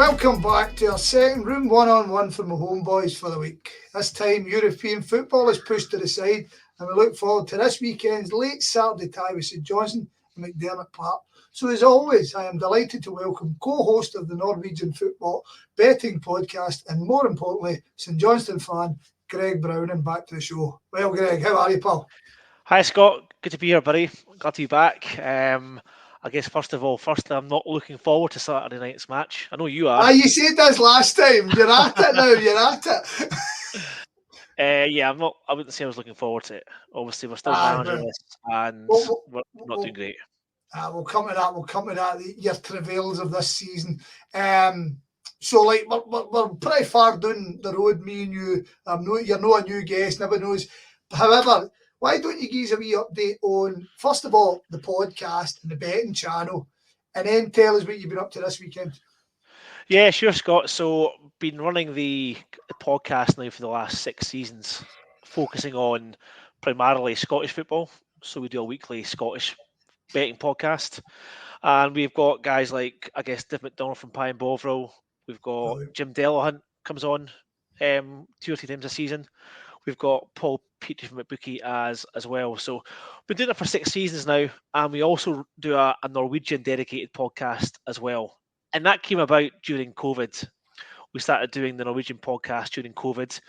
welcome back to our second room one-on-one from the Homeboys for the week. This time, European football is pushed to the side, and we look forward to this weekend's late Saturday tie with St Johnstone and McDermott Park. So, as always, I am delighted to welcome co-host of the Norwegian Football Betting Podcast, and more importantly, St Johnstone fan, Greg Browning, back to the show. Well, Greg, how are you, pal? Hi, Scott. Good to be here, buddy. Glad to be back. I guess, firstly, I'm not looking forward to Saturday night's match. I know you are. You said this last time. You're at it now. You're at it. Yeah, I'm not. I wouldn't say I was looking forward to it. Obviously, we're still managerless and we're not doing great. We'll come to that. We'll come to that. Your travails of this season. So, like, we're pretty far down the road, me and you. You're not a new guest, never knows. However, why don't you give us a wee update on, first of all, the podcast and the betting channel, and then tell us what you've been up to this weekend? Yeah, sure, Scott. So, been running the podcast now for the last 6 seasons, focusing on primarily Scottish football. So we do a weekly Scottish betting podcast, and we've got guys like, I guess, Div McDonald from Pie and Bovril. We've got Jim Delahunt comes on 2 or 3 times a season. We've got Paul Petrie from McBookie as well. So we've been doing it for 6 seasons now, and we also do a Norwegian dedicated podcast as well. And that came about during COVID. We started doing the Norwegian podcast during COVID.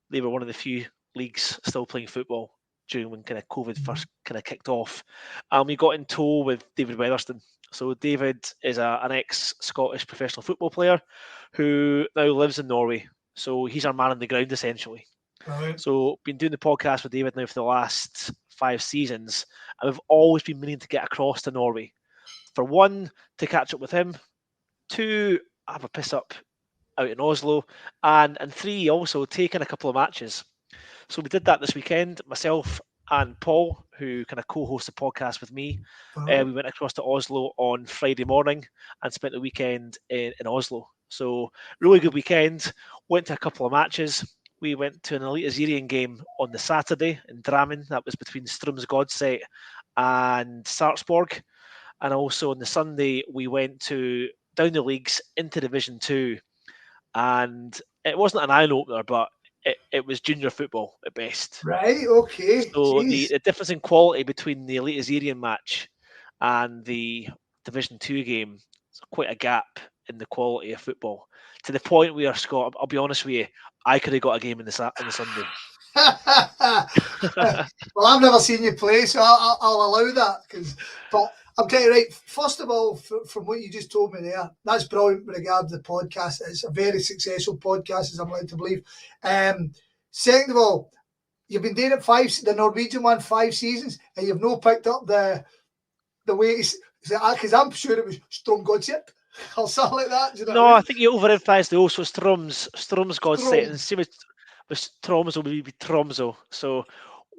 They were one of the few leagues still playing football during when kind of COVID first kind of kicked off. And we got in tow with David Weatherston. So David is an ex-Scottish professional football player who now lives in Norway. So he's our man on the ground, essentially. Right. So been doing the podcast with David now for the last 5 seasons, and we've always been meaning to get across to Norway. For 1, to catch up with him. 2, have a piss up out in Oslo, and 3, also taking a couple of matches. So we did that this weekend. Myself and Paul, who kind of co-hosts the podcast with me, we went across to Oslo on Friday morning and spent the weekend in Oslo. So really good weekend. Went to a couple of matches. We went to an Elite Azerian game on the Saturday in Drammen. That was between Strømsgodset and Sarpsborg. And also on the Sunday, we went down the leagues into Division 2. And it wasn't an eye-opener, but it was junior football at best. Right, okay. So the difference in quality between the Elite Azerian match and the Division 2 game is quite a gap in the quality of football. To the point where, Scott, I'll be honest with you, I could have got a game on the Sunday. Well, I've never seen you play, so I'll allow that. But I'm getting right. First of all, from what you just told me there, that's brilliant with regard to the podcast. It's a very successful podcast, as I'm led to believe. Second of all, you've been doing it the Norwegian one, 5 seasons, and you've not picked up the way because I'm sure it was Strømsgodset or something like that. Do you know no, what I mean? I think you overemphasised the also Strømsgodset, and same with Tromso would be Tromso. So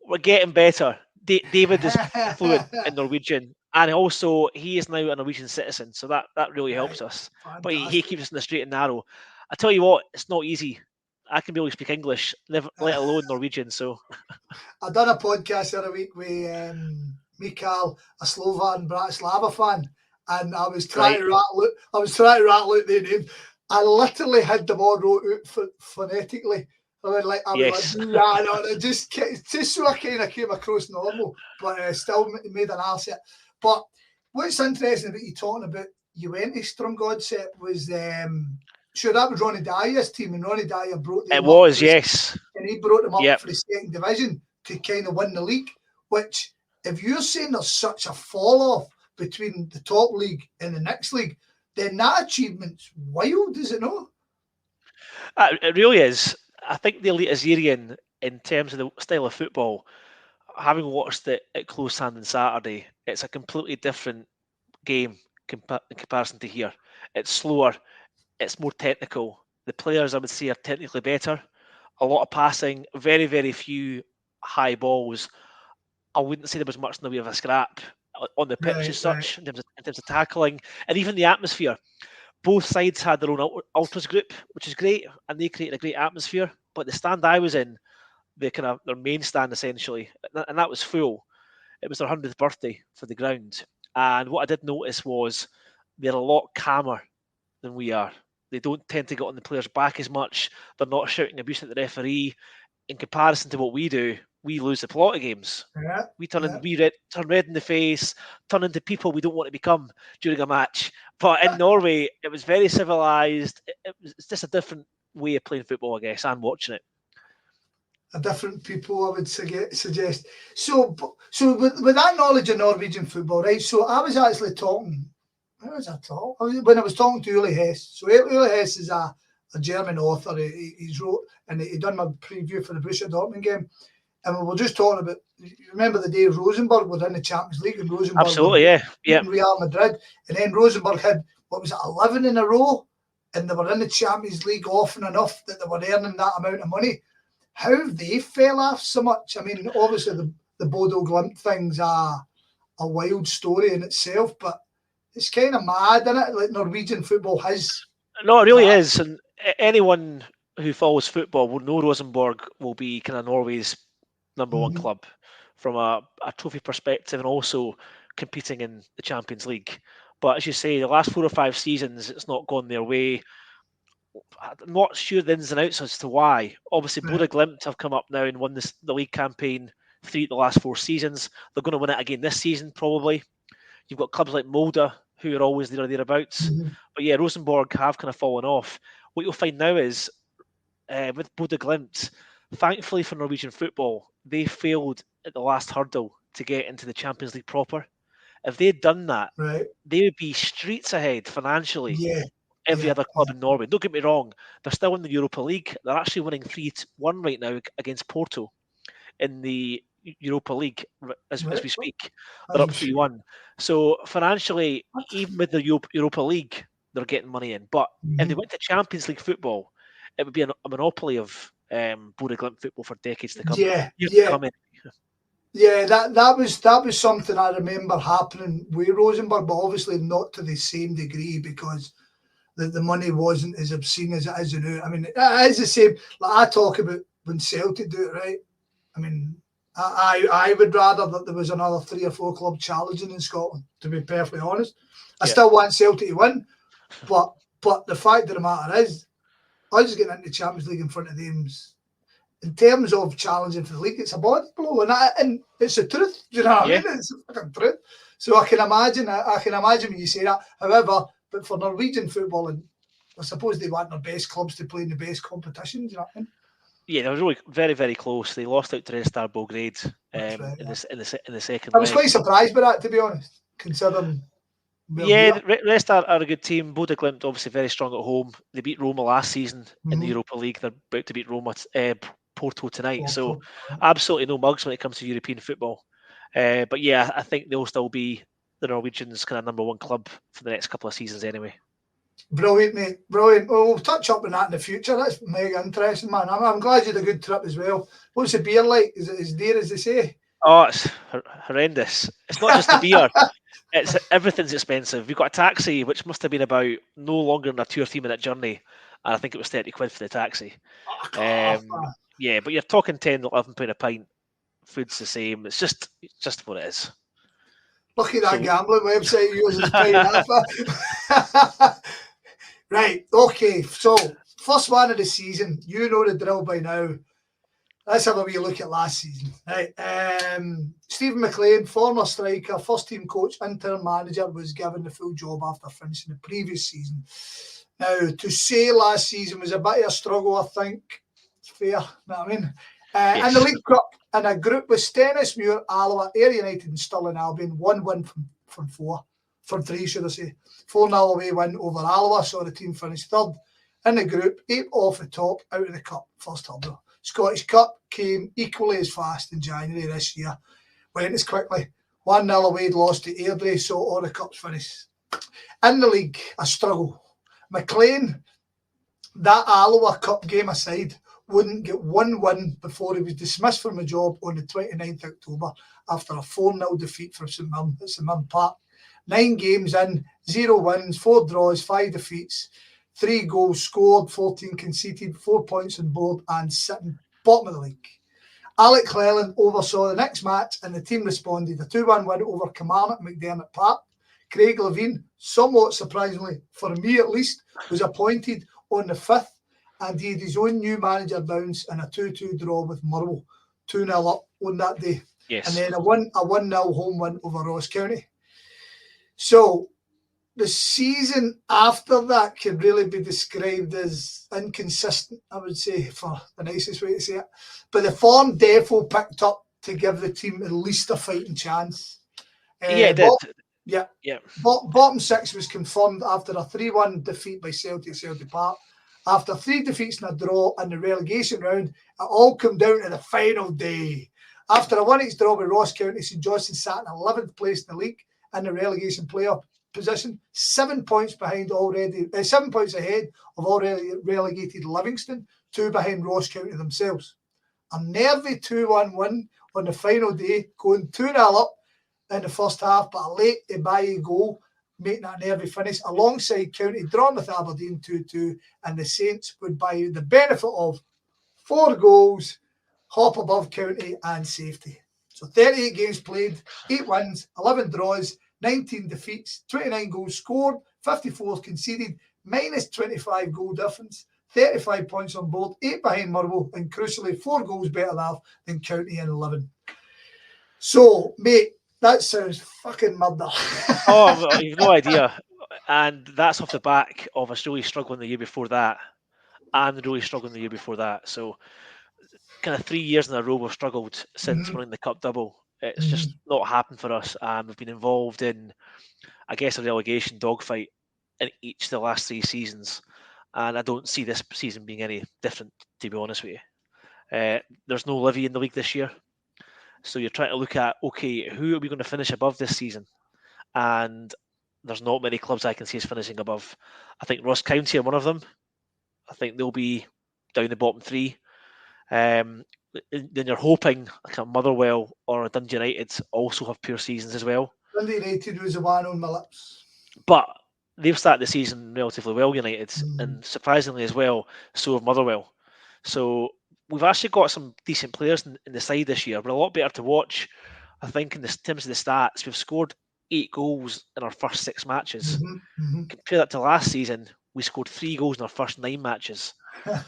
we're getting better. David is fluent in Norwegian, and also he is now a Norwegian citizen, so that really helps us. Fantastic. But he keeps us in the straight and narrow. I tell you what, it's not easy. I can barely speak English, let alone Norwegian. So I done a podcast the other week with Mikael, a Slovan Bratislava fan, and I was trying to rattle out their name. I literally had them all wrote out phonetically. Just so I kind of came across normal, but still made an arse of it. But what's interesting about you talking about you went to Strømsgodset was sure that was Ronnie Dyer's team, and Ronnie Dyer brought them. It was, yes, and he brought them up for the second division to kind of win the league. Which, if you're saying there's such a fall off between the top league and the next league, then that achievement's wild, is it not? It really is. I think the Elite Azerian, in terms of the style of football, having watched it at close hand on Saturday, it's a completely different game in comparison to here. It's slower, it's more technical. The players, I would say, are technically better. A lot of passing, very, very few high balls. I wouldn't say there was much in the way of a scrap on the pitch as such, in terms of tackling, and even the atmosphere. Both sides had their own ultras group, which is great, and they created a great atmosphere. But the stand I was in, their main stand essentially, and that was full. It was their 100th birthday for the ground, and what I did notice was they're a lot calmer than we are. They don't tend to get on the players' back as much. They're not shouting abuse at the referee. In comparison to what we do, we lose the plot of games. Yeah, We turn yeah. turn red in the face, turn into people we don't want to become during a match. But in Norway, it was very civilized. It's just a different way of playing football, I guess, and watching it. A different people, I would suggest. So with that knowledge of Norwegian football, right? So I was actually talking. Where was I talking? When I was talking to Uli Hess. So Uli Hess is a German author. He's wrote and he done my preview for the Borussia Dortmund game. And we were just talking about, you remember the day Rosenborg were in the Champions League and Rosenborg Absolutely, yeah. beating Real Madrid. And then Rosenborg had, what was it, 11 in a row? And they were in the Champions League often enough that they were earning that amount of money. How they fell off so much? I mean, obviously the Bodo Glimt thing's a wild story in itself, but it's kind of mad, isn't it? Like Norwegian football has... No, it really is. And anyone who follows football will know Rosenborg will be kind of Norway's number one club from a trophy perspective and also competing in the Champions League. But as you say, the last 4 or 5 seasons, it's not gone their way. I'm not sure the ins and outs as to why. Obviously, Bodo Glimt have come up now and won the league campaign 3 of the last 4 seasons. They're going to win it again this season, probably. You've got clubs like Molde, who are always there or thereabouts. But yeah, Rosenborg have kind of fallen off. What you'll find now is, with Bodo Glimt, thankfully for Norwegian football, they failed at the last hurdle to get into the Champions League proper. If they'd done that, they would be streets ahead financially. Every other club in Norway. Don't get me wrong, they're still in the Europa League. They're actually winning 3-1 right now against Porto in the Europa League as we speak. They're up 3-1. So financially, even with the Europa League, they're getting money in. But if they went to Champions League football, it would be a monopoly of Bodo Glimt football for decades to come. Yeah, that was something I remember happening with Rosenborg, but obviously not to the same degree because the money wasn't as obscene as it is now. I mean, it is the same. Like I talk about when Celtic do it, right? I mean, I would rather that there was another 3 or 4 clubs challenging in Scotland, to be perfectly honest. I still want Celtic to win, but the fact of the matter is, us getting into the Champions League in front of them, in terms of challenging for the league, it's a body blow, and it's the truth. Do you know what I mean? It's the fucking truth. So I can imagine when you say that. However, but for Norwegian football, and I suppose they want their best clubs to play in the best competitions. You know what I mean? Yeah, they were really very, very close. They lost out to Red Star Belgrade in the second. I was quite surprised by that, to be honest, considering. Red Star are a good team. Bodo Glimt obviously very strong at home. They beat Roma last season in the Europa League. They're about to beat Roma Porto tonight. So absolutely no mugs when it comes to European football. But yeah, I think they'll still be the Norwegians' kind of number one club for the next couple of seasons anyway. Brilliant, mate. Brilliant. Well, we'll touch up on that in the future. That's mega interesting, man. I'm glad you had a good trip as well. What's the beer like? Is it as dear as they say? Oh, it's horrendous. It's not just the beer. Everything's expensive. We got a taxi, which must have been about no longer than a 2 or 3 minute journey. And I think it was 30 quid for the taxi. Yeah, but you're talking 10, 11 pound a pint. Food's the same. It's just what it is. Lucky that gambling website yours is paying that. Right, okay. So, first one of the season. You know the drill by now. Let's have a wee look at last season. Right. Stephen McLean, former striker, first team coach, interim manager, was given the full job after finishing the previous season. Now, to say last season was a bit of a struggle, I think it's fair. You know what I mean? In the League Cup, in a group with Stennismuir, Alloa, Ayr United, and Stirling Albion, 1 win from 3, should I say. 4-0 away win over Alloa, so the team finished third in the group, 8 off the top, out of the cup, first hurdle. Scottish Cup came equally as fast in January this year, went as quickly. 1-0 away, lost to Airdrie, so all the cups finished. In the league, a struggle. McLean, that Alloa Cup game aside, wouldn't get 1 win before he was dismissed from the job on the 29th of October after a 4-0 defeat for St Mirren at St Mirren Park. 9 games in, 0 wins, 4 draws, 5 defeats, 3 goals scored, 14 conceded, 4 points on board, and sitting bottom of the league. Alec Cleland oversaw the next match and the team responded. A 2-1 win over Kilmarnock at McDermott Park. Craig Levein, somewhat surprisingly, for me at least, was appointed on the 5th, and he had his own new manager bounce in a 2-2 draw with Murrow, 2-0 up on that day. Yes. And then a 1-0 home win over Ross County. So the season after that can really be described as inconsistent, I would say, for the nicest way to say it. But the form defo picked up to give the team at least a fighting chance. It did. Bottom 6 was confirmed after a 3-1 defeat by Celtic Park. After 3 defeats and a draw in the relegation round, it all came down to the final day. After a 1-1 draw with Ross County, St Johnstone sat in 11th place in the league in the relegation playoff position, 7 points ahead of already relegated Livingston, 2 behind Ross County themselves. A nervy 2-1 win on the final day, going 2-0 up in the first half, but a late Ibayi goal, making a nervy finish, alongside County drawn with Aberdeen 2-2, and the Saints would buy the benefit of 4 goals, hop above County and safety. So 38 games played, 8 wins, 11 draws, 19 defeats, 29 goals scored, 54 conceded, minus 25 goal difference, 35 points on board, 8 behind Murrow, and crucially 4 goals better than County in 11. So, mate, that sounds fucking murder. Oh, you've no idea. And that's off the back of us really struggling the year before that, and really struggling the year before that. So, kind of 3 years in a row we've struggled since winning the Cup double. It's just not happened for us. We've been involved in, I guess, a relegation dogfight in each of the last 3 seasons. And I don't see this season being any different, to be honest with you. There's no Livy in the league this year. So you're trying to look at, okay, who are we going to finish above this season? And there's not many clubs I can see as finishing above. I think Ross County are one of them. I think they'll be down the bottom 3. Then you're hoping like a Motherwell or a Dundee United also have poor seasons as well. Dundee United was the one on my lips. But they've started the season relatively well, United, and surprisingly as well, so have Motherwell. So we've actually got some decent players in the side this year. We're a lot better to watch. I think in terms of the stats, we've scored 8 goals in our first 6 matches. Compare that to last season, we scored 3 goals in our first 9 matches.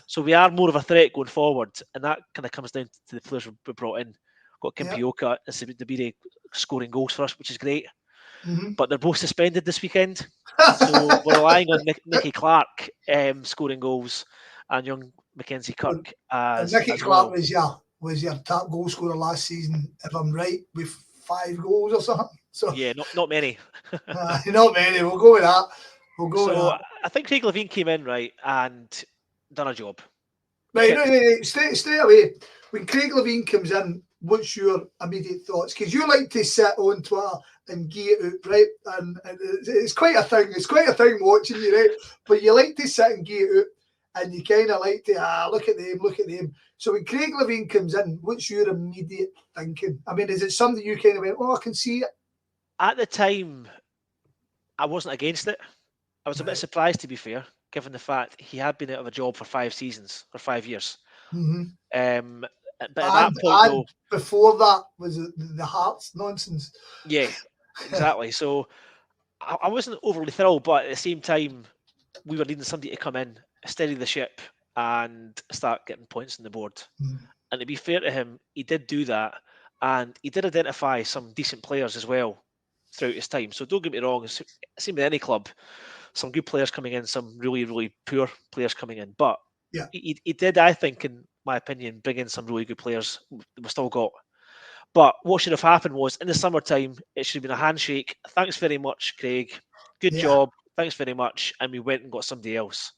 So we are more of a threat going forward, and that kind of comes down to the players we brought in. Got Kimpioka and Sabine scoring goals for us, which is great. But they're both suspended this weekend. So we're relying on Nicky Clark scoring goals and young Mackenzie Kirk. Nicky Clark was your top goal scorer last season, if I'm right, with 5 goals or something. So yeah, not many. Not many. We'll go with that. I think Craig Levein came in right and done a job. Right. Straight away. When Craig Levein comes in, what's your immediate thoughts? Because you like to sit on Twitter and gear it out, right? And it's quite a thing. It's quite a thing watching you, right? But you like to sit and gear it out, and you kind of like to look at them. So when Craig Levein comes in, what's your immediate thinking? I mean, is it something you kind of went, I can see it? At the time, I wasn't against it. I was a bit surprised, to be fair, given the fact he had been out of a job for 5 seasons or 5 years. But at that point, though, before that was the Hearts nonsense. Yeah, exactly. So I wasn't overly thrilled, but at the same time, we were needing somebody to come in, steady the ship, and start getting points on the board. And to be fair to him, he did do that, and he did identify some decent players as well throughout his time. So don't get me wrong, it's same with any club. Some good players coming in, some really, really poor players coming in. But he did, I think, in my opinion, bring in some really good players that we still got. But what should have happened was, in the summertime, it should have been a handshake. Thanks very much, Craig. Good job. Thanks very much. And we went and got somebody else.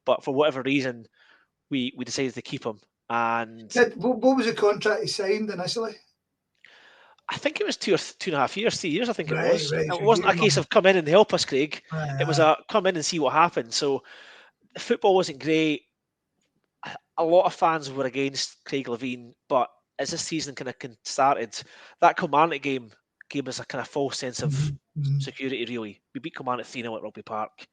But for whatever reason, we decided to keep him. And what was the contract he signed initially? I think it was 2.5 years, 3 years, I think it was. Right. It wasn't a case of come in and help us, Craig. It was a come in and see what happened. So the football wasn't great. A lot of fans were against Craig Levein, but as this season kind of started, that Kilmarnock game gave us a kind of false sense of security, really. We beat Kilmarnock 3-0 at Rugby Park.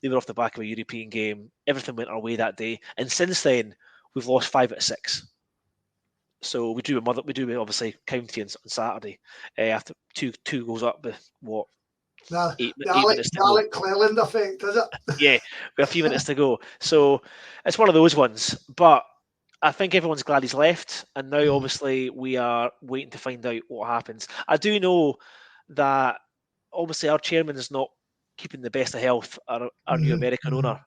They were off the back of a European game. Everything went our way that day. And since then, we've lost 5 out of 6. So we drew obviously County on Saturday after two goals up with The, eight, the, eight Alec, minutes to the go. Alec Cleland effect, is it? Yeah, with a few minutes to go. So it's one of those ones. But I think everyone's glad he's left, and now obviously we are waiting to find out what happens. I do know that obviously our chairman is not keeping the best of health. Our new American owner,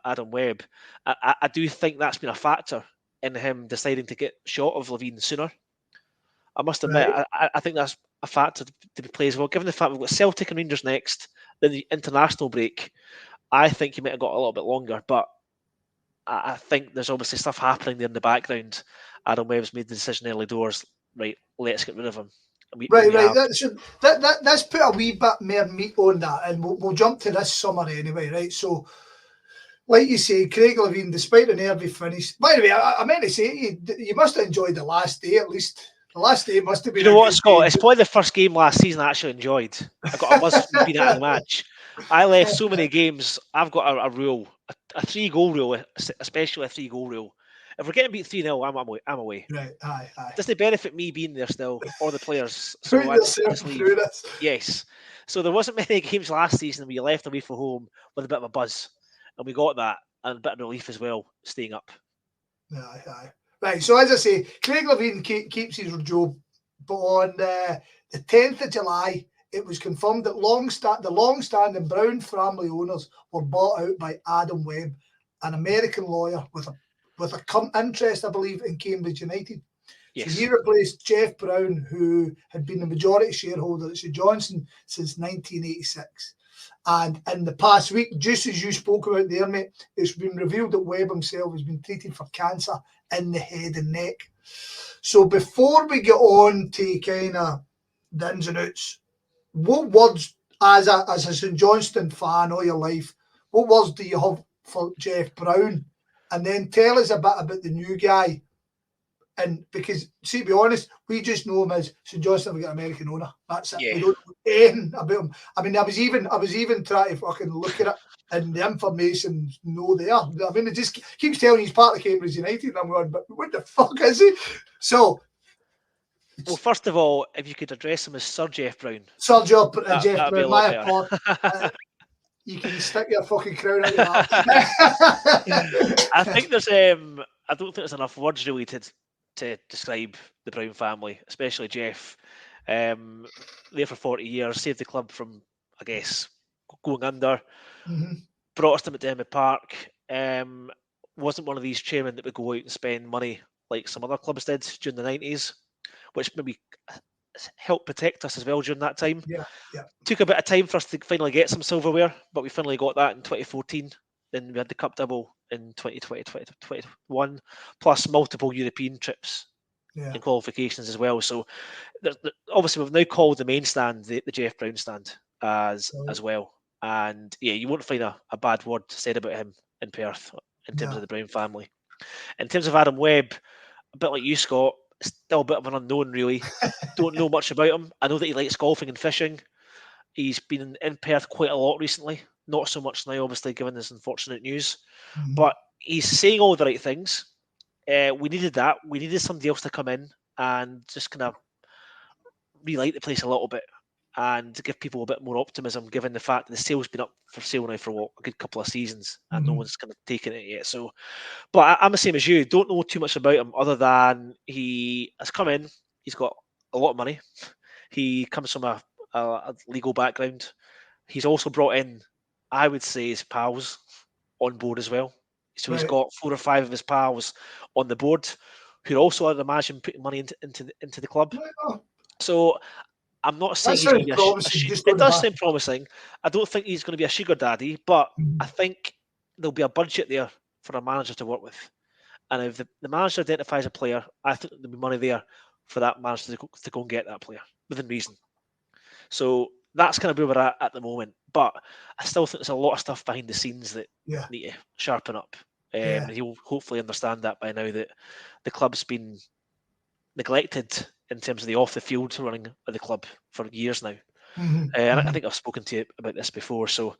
Adam Webb. I do think that's been a factor in him deciding to get shot of Levine sooner. I must admit, Right. I think that's a factor to be played as well. Given the fact we've got Celtic and Rangers next, then the international break, I think he might have got a little bit longer. But I think there's obviously stuff happening there in the background. Adam Webb's made the decision early doors. Right, let's get rid of him. Right. We have. Let's put a wee bit more meat on that, and we'll jump to this summer anyway, right? So, like you say, Craig Levein, despite the nervy finish. By the way, I meant to say you must have enjoyed the last day at least. The last day must have Do been you know a what, good Scott? day. It's probably the first game last season I actually enjoyed. I got a buzz from being out of the match. I left so many games. I've got a rule, a 3-goal rule, especially a 3-goal rule. If we're getting beat 3-0, I'm away. Right. Aye. Doesn't benefit me being there still or the players, Put so I yourself just through leave. this. Yes. So there wasn't many games last season where you left away from home with a bit of a buzz, and we got that and a bit of relief as well, staying up. Aye. Right. So as I say, Craig Levein keeps his job, but on the 10th of July, it was confirmed that the long-standing Brown family owners were bought out by Adam Webb, an American lawyer with a interest, I believe, in Cambridge United. Yes. So he replaced Jeff Brown, who had been the majority shareholder at St Johnstone since 1986. And in the past week, just as you spoke about there, mate, it's been revealed that Webb himself has been treated for cancer in the head and neck. So before we get on to kind of the ins and outs, what words, as a St Johnstone fan all your life, what words do you have for Jeff Brown? And then tell us a bit about the new guy. And because, see, to be honest, we just know him as St Johnstone have got an American owner. That's it. Yeah. We don't know anything about him. I mean, I was even trying to fucking look at it, and the information's no there. I mean, it just keeps telling he's part of Cambridge United, and I'm going, but what the fuck is he? So, Well, first of all, if you could address him as Sir Jeff Brown, Sir Jeff that'd be a Brown, lot my better. apologies. You can stick your fucking crown out your ass. I think there's I don't think there's enough words really to describe the Brown family, especially Jeff. There for 40 years, saved the club from, I guess, going under. Brought us to McDermott Park. Wasn't one of these chairmen that would go out and spend money like some other clubs did during the 90s, which maybe helped protect us as well during that time. Yeah. Took a bit of time for us to finally get some silverware, but we finally got that in 2014. Then we had the cup double in 2020, 2021, plus multiple European trips and qualifications as well. So obviously we've now called the main stand the Jeff Brown stand as well. And yeah, you won't find a bad word said about him in Perth in terms of the Brown family. In terms of Adam Webb, a bit like you, Scott, still a bit of an unknown really. Don't know much about him. I know that he likes golfing and fishing. He's been in Perth quite a lot recently. Not so much now, obviously, given this unfortunate news. But he's saying all the right things. We needed that. We needed somebody else to come in and just kind of relight the place a little bit and to give people a bit more optimism, given the fact that the sale's been up for sale now for a good couple of seasons and no one's kind of taken it yet. So, but I'm the same as you. Don't know too much about him other than he has come in. He's got a lot of money. He comes from a legal background. He's also brought in, I would say, his pals on board as well. So he's got 4 or 5 of his pals on the board who also, I'd imagine, putting money into the club. So I'm not saying he's going to be promising. It does sound promising. I don't think he's going to be a sugar daddy, but I think there'll be a budget there for a manager to work with. And if the manager identifies a player, I think there'll be money there for that manager to go and get that player within reason. So that's kind of where we're at the moment. But I still think there's a lot of stuff behind the scenes that need to sharpen up. And he'll hopefully understand that by now, that the club's been neglected in terms of the off-the-field running of the club for years now. And I think I've spoken to you about this before. So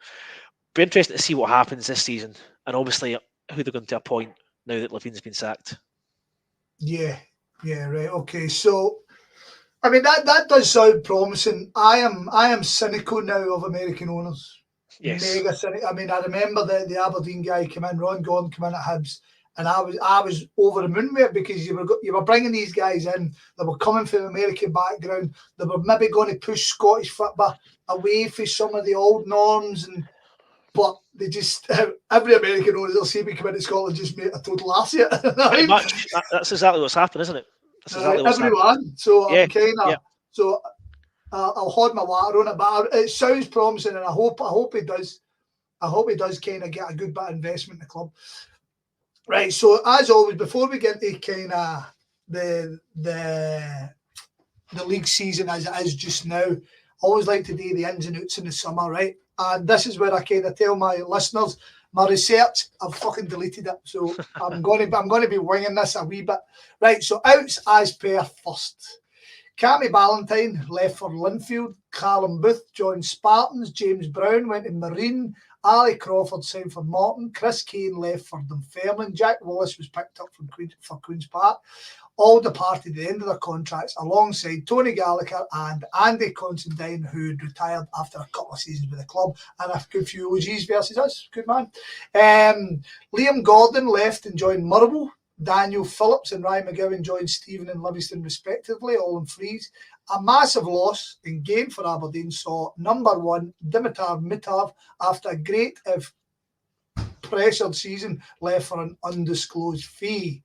be interesting to see what happens this season, and obviously who they're going to appoint now that Levein's been sacked. Yeah, right. Okay, so I mean, that does sound promising. I am cynical now of American owners. Yes. Mega cynical. I mean, I remember the Aberdeen guy came in, Ron Gordon came in at Hibs, and I was over the moon with it because you were bringing these guys in that were coming from an American background. They were maybe going to push Scottish football away from some of the old norms, but they just every American owner they'll see me come into Scotland just make a total ass of it. Pretty Right? much. That's exactly what's happened, isn't it? That's exactly what's happened. Everyone. So Yeah. I'm kind Yeah. of so. I'll hold my water on it, but it sounds promising, and I hope he does. I hope he does kind of get a good bit of investment in the club. Right. So as always, before we get to kind of the league season as it is just now, I always like to do the ins and outs in the summer, right? And this is where I kind of tell my listeners my research. I've fucking deleted it, so I'm going to be winging this a wee bit. Right. So outs as per first. Cammy Ballantyne left for Linfield. Callum Booth joined Spartans. James Brown went to Marine. Ali Crawford signed for Morton. Chris Kane left for Dunfermline. Jack Wallace was picked up for Queen's Park. All departed at the end of their contracts alongside Tony Gallagher and Andy Considine, who had retired after a couple of seasons with the club, and a good few OGs versus us. Good man. Liam Gordon left and joined Murrow. Daniel Phillips and Ryan McGowan joined Stephen and Livingston respectively, all in frees. A massive loss and gain for Aberdeen saw number one Dimitar Mitar, after a great if pressured season, left for an undisclosed fee.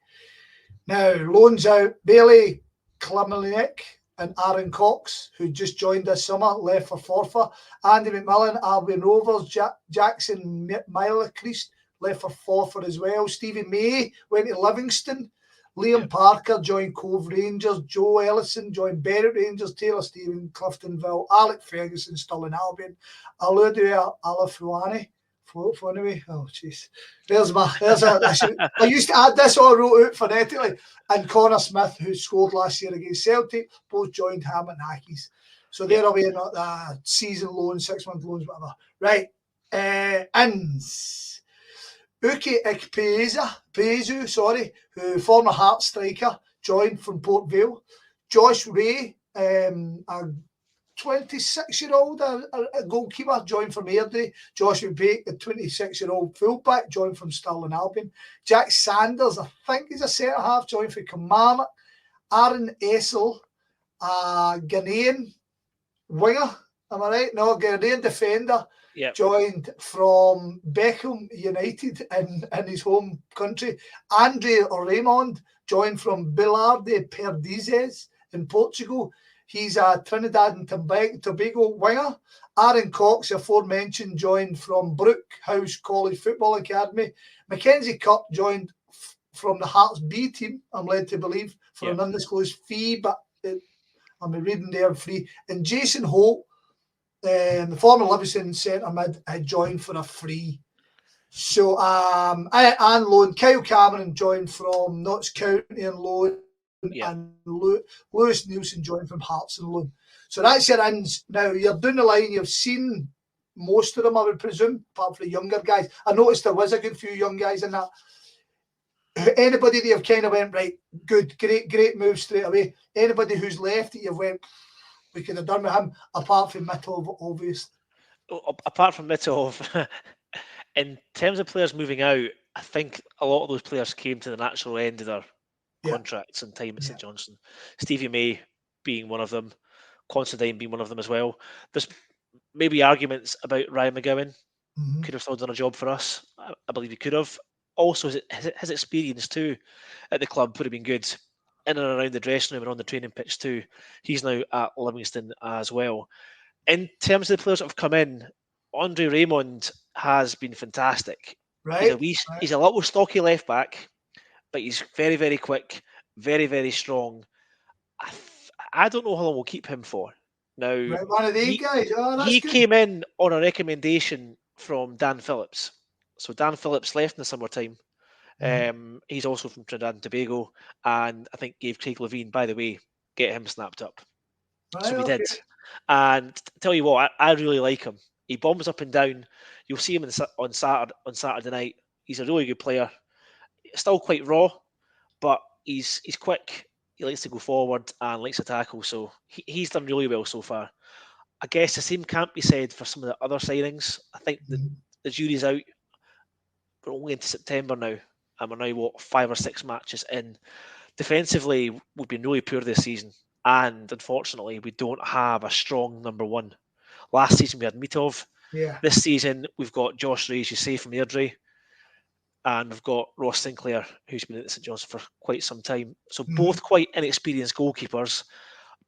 Now, loans out, Bailey Klimalik and Aaron Cox, who just joined this summer, left for Forfar. Andy McMillan, Albion Rovers, Jackson Milacreast left for Forfar as well. Stevie May went to Livingston. Liam Parker joined Cove Rangers. Joe Ellison joined Berwick Rangers. Taylor Stephen, Cliftonville. Alec Ferguson, Stirling Albion. Aludua Alafuani. Anyway, oh jeez. I used to add this, all wrote out phonetically. And Connor Smith, who scored last year against Celtic, both joined Hammett Ackies. So they're away in season loans, 6-month loans, whatever. Right. Ins. Uke Ikpeazu, who former Hearts striker, joined from Port Vale. Josh Ray, a 26-year-old a goalkeeper, joined from Airdrie. Joshua Bake, a 26-year-old fullback, joined from Stirling Albion. Jack Sanders, I think he's a centre-half, joined from Kilmarnock. Aaron Essel, a Ghanaian winger, am I right? No, Ghanaian defender, joined from Beckham United in his home country. Andre Raymond joined from Bilarde Perdizes in Portugal. He's a Trinidad and Tobago winger. Aaron Cox, aforementioned, joined from Brookhouse College Football Academy. Mackenzie Cup joined from the Hearts B team, I'm led to believe, for an undisclosed fee, but I'm reading there free. And Jason Holt, the former Livingston centre mid, had joined for a free. So, and loan, Kyle Cameron joined from Notts County on loan. And Lewis Nielsen joined from Hearts and loan. So that's your ins. Now you're down the line. You've seen most of them, I would presume, apart from the younger guys. I noticed there was a good few young guys in that. Anybody that you've kind of went, right, good, great move straight away. Anybody who's left that you've went, we could have done with him, apart from Mitov, obviously. Apart from Mitov, in terms of players moving out, I think a lot of those players came to the natural end of their contracts and time at St Johnstone. Stevie May being one of them, Considine being one of them as well. There's maybe arguments about Ryan McGowan. Could have still done a job for us. I believe he could have. Also, his experience too at the club would have been good in and around the dressing room and on the training pitch too. He's now at Livingston as well. In terms of the players that have come in, Andre Raymond has been fantastic. Right. He's a little stocky left back, but he's very, very quick, very, very strong. I don't know how long we'll keep him for. Now, one of these guys. Oh, that's he good. came in on a recommendation from Dan Phillips. So Dan Phillips left in the summertime. He's also from Trinidad and Tobago, and I think gave Craig Levine, by the way, get him snapped up. So we did. And tell you what, I really like him. He bombs up and down. You'll see him on Saturday night. He's a really good player. Still quite raw, but he's quick. He likes to go forward and likes to tackle, so he's done really well so far. I guess the same can't be said for some of the other signings. I think the jury's out. We're only into September now, and we're now 5 or 6 matches in. Defensively, we've been really poor this season, and unfortunately, we don't have a strong number one. Last season we had Mitov. Yeah. This season we've got Josh Ray, as you say, from Airdrie, and we've got Ross Sinclair, who's been at St Johnstone for quite some time. So both quite inexperienced goalkeepers.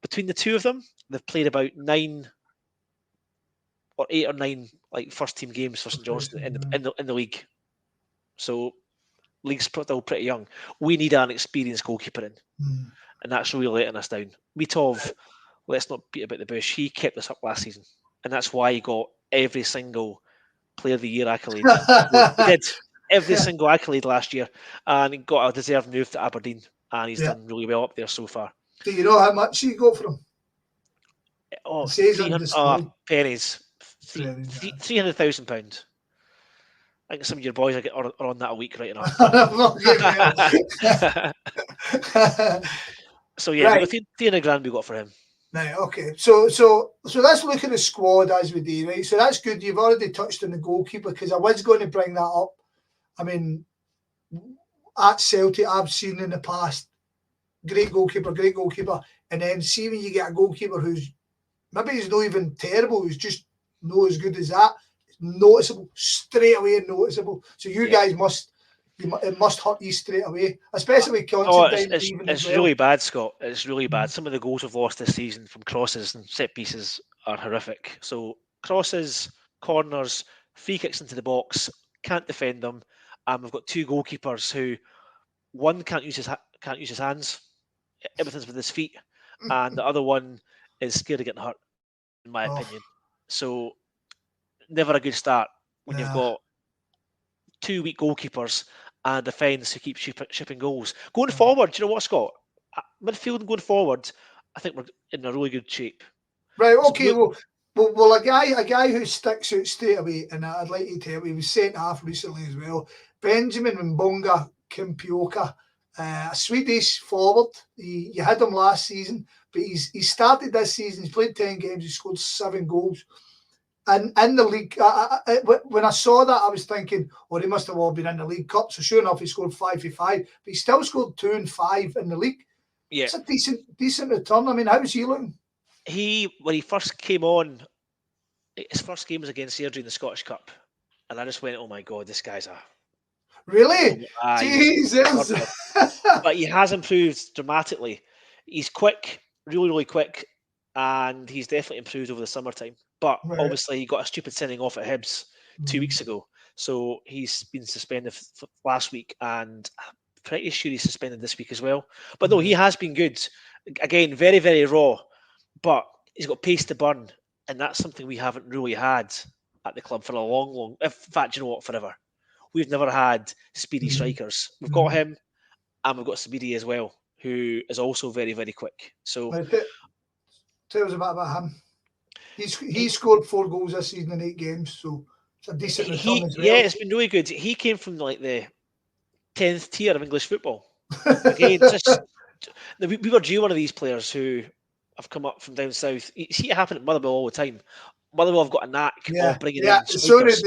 Between the two of them, they've played about 8 or 9 like first team games for St Johnstone in the league. So league's still pretty young. We need an experienced goalkeeper in, and that's really letting us down. Mitov, let's not beat about the bush. He kept us up last season, and that's why he got every single Player of the Year accolade. He did every single accolade last year, and he got a deserved move to Aberdeen, and he's done really well up there so far. Do you know how much he got from him? Oh, 300 pennies. £300,000. I think some of your boys are on that a week right enough. So yeah, right. 300 grand we got for him. Right, okay. So let's look at the squad as we do, right? So that's good. You've already touched on the goalkeeper, because I was going to bring that up. I mean, at Celtic, I've seen in the past great goalkeeper, and then see when you get a goalkeeper who's maybe he's not even terrible, who's just not as good as that. It's noticeable straight away, noticeable. So you guys it must hurt you straight away, especially with Constantine. It's really bad, Scott. It's really bad. Some of the goals we've lost this season from crosses and set pieces are horrific. So crosses, corners, free kicks into the box, can't defend them, and we've got two goalkeepers who one can't use his hands, everything's with his feet, and the other one is scared of getting hurt, in my opinion. So never a good start when you've got 2 weak goalkeepers and a defence who keeps shipping goals. Going forward, do you know what, Scott? Midfield and going forward, I think we're in a really good shape. Right, okay, well, a guy who sticks out straight away, and I'd like to tell you, he was centre half recently as well, Benjamin Mbonga Kimpioka, a Swedish forward. You had him last season, but he started this season, he's played 10 games, he scored 7 goals. And in the league, when I saw that, I was thinking, well, he must have all been in the League Cup. So sure enough, he scored 5 for 5, but he still scored 2 and 5 in the league. Yeah, it's a decent return. I mean, how was he looking? When he first came on, his first game was against Airdrie in the Scottish Cup, and I just went, "Oh my God, this guy's a really Jesus!" But he has improved dramatically. He's quick, really quick, and he's definitely improved over the summertime. But obviously, he got a stupid sending off at Hibs 2 weeks ago. So he's been suspended last week, and I'm pretty sure he's suspended this week as well. But no, he has been good. Again, very, very raw, but he's got pace to burn, and that's something we haven't really had at the club for a long, in fact, you know what, forever. We've never had speedy strikers. We've got him, and we've got Sabidi as well, who is also very, very quick. So tell us about him. He scored 4 goals this season in 8 games, so it's a decent return as well. Yeah, it's been really good. He came from like the 10th tier of English football. Again, we were due one of these players who have come up from down south. You see it happen at Motherwell all the time. Motherwell have got a knack of bringing in strikers.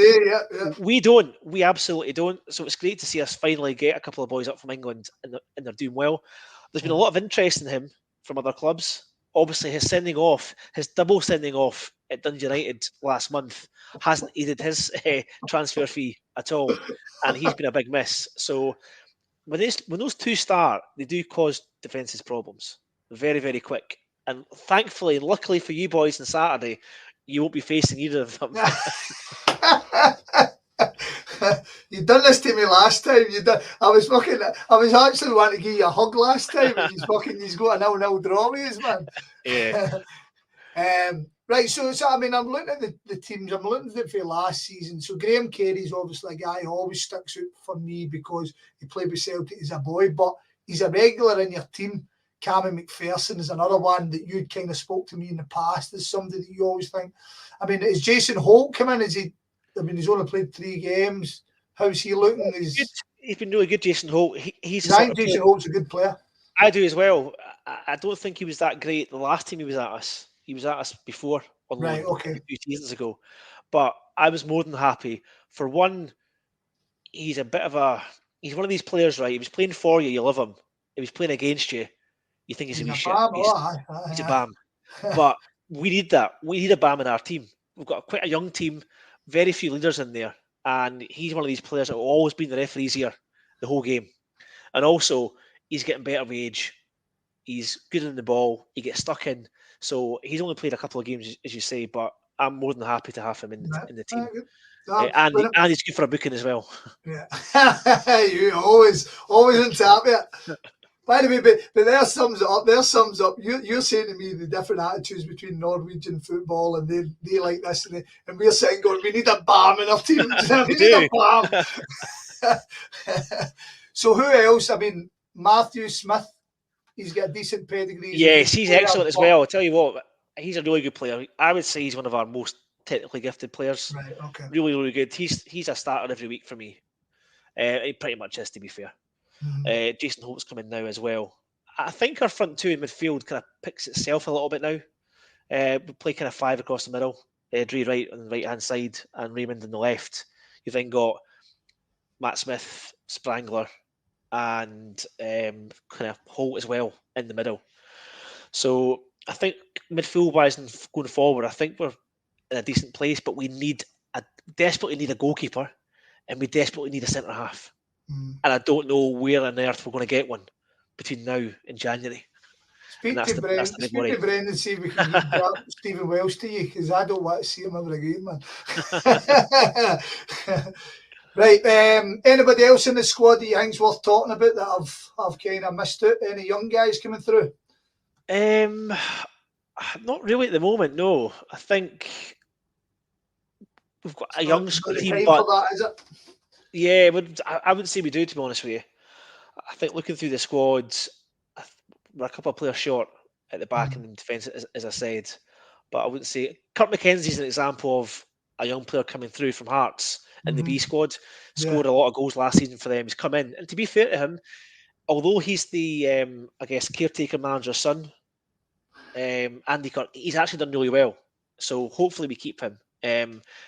We don't. We absolutely don't. So it's great to see us finally get a couple of boys up from England, and they're doing well. There's been a lot of interest in him from other clubs. Obviously, his double sending off at Dundee United last month hasn't aided his transfer fee at all, and he's been a big miss. So when those two start, they do cause defences problems. Very, very quick. And thankfully, and luckily for you boys on Saturday, you won't be facing either of them. You done this to me last time. I was actually wanting to give you a hug last time, and he's got a 0-0 draw with us, man. Yeah. Right, so I mean, I'm looking at the teams. I'm looking at it for last season. So Graham Carey's obviously a guy who always sticks out for me because he played with Celtic as a boy, but he's a regular in your team. Cameron McPherson is another one that you kind of spoke to me in the past as somebody that you always think. I mean, is Jason Holt come in? He's only played 3 games. How's he looking? He's been really good, Jason Holt. Jason Holt's a good player. I do as well. I don't think he was that great the last time he was at us. He was at us before on Right, loan okay. a few seasons ago. But I was more than happy. For one, he's he's one of these players, right? He was playing for you, you love him. He was playing against you, you think he's a He's wee a shit. bam. He's, Oh, aye, he's a aye, bam. aye. But we need that. We need a bam in our team. We've got quite a young team, very few leaders in there. And he's one of these players that will always be in the referee's ear the whole game. And also, he's getting better with age. He's good in the ball. He gets stuck in. So he's only played a couple of games, as you say, but I'm more than happy to have him Right, in the team. right, good. And he's good for a booking as well. Yeah. You always on top of it. By the way, but there sums it up. There sums up. You're saying to me the different attitudes between Norwegian football and they like this and we're saying going, we need a bam in our team. We need a bam. So who else? I mean, Matthew Smith. He's got a decent pedigree. Yes, he's excellent as well. I'll tell you what, he's a really good player. I would say he's one of our most technically gifted players. Right. Okay. Really, really good. He's a starter every week for me. He pretty much is, to be fair. Mm-hmm. Jason Holt's coming now as well. I think our front two in midfield kind of picks itself a little bit now. We play kind of five across the middle. Dre Wright on the right hand side and Raymond on the left. You've then got Matt Smith, Sprangler, and kind of Holt as well in the middle. So I think midfield wise and going forward, I think we're in a decent place, but we desperately need a goalkeeper and we desperately need a centre half. And I don't know where on earth we're going to get one between now and January. Speak to Brendan, see if we can get Stephen Welsh to you, because I don't want to see him ever again, man. Right, anybody else in the squad that you think's worth talking about that I've kind of missed out? Any young guys coming through? Not really at the moment, no. I think we've got a young team, but that, is it? Yeah, I wouldn't say we do, to be honest with you. I think looking through the squads, we're a couple of players short at the back and in defence, as I said. But I wouldn't say Kurt McKenzie's an example of a young player coming through from Hearts in the B squad. Scored a lot of goals last season for them. He's come in, and to be fair to him, although he's the I guess caretaker manager's son, Andy Kirk, he's actually done really well. So hopefully we keep him.